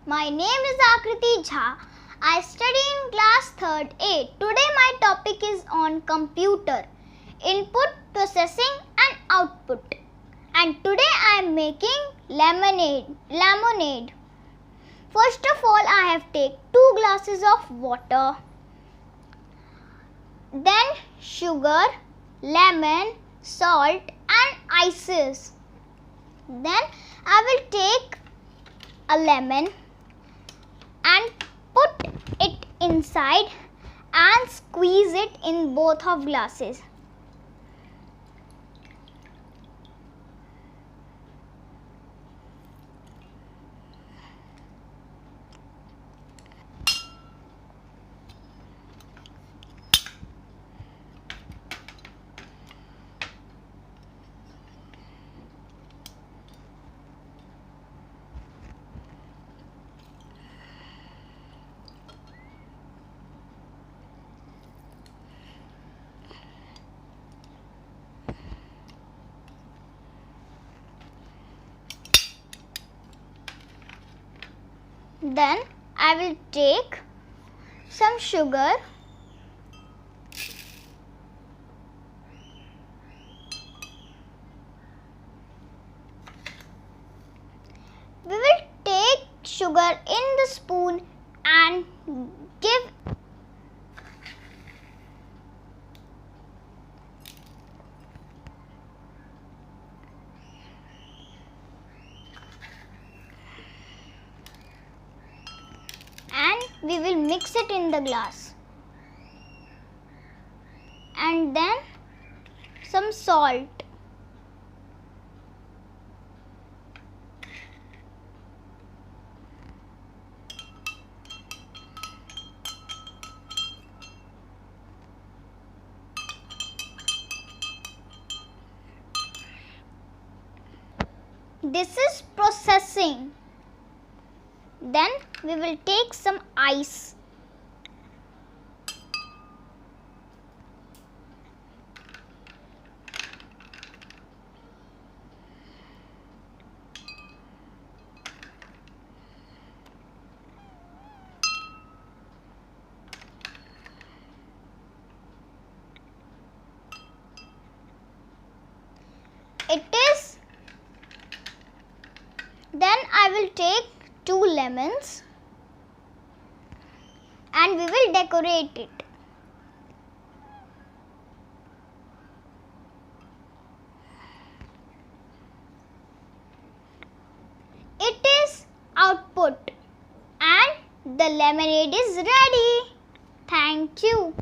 My name is Akriti Jha. I study in class 3rd A. Today my topic is on computer, input, processing and output. And today I am making lemonade. First of all, I have taken 2 glasses of water, then sugar, lemon, salt and ices. Then I will take a lemon and put it inside and squeeze it in both of glasses. Then I will take some sugar, we will take sugar in the spoon and give and we will mix it in the glass, and then some salt. This is processing. Then we will take some ice. Then I will take 2 lemons and we will decorate it. It is output and the lemonade is ready. Thank you.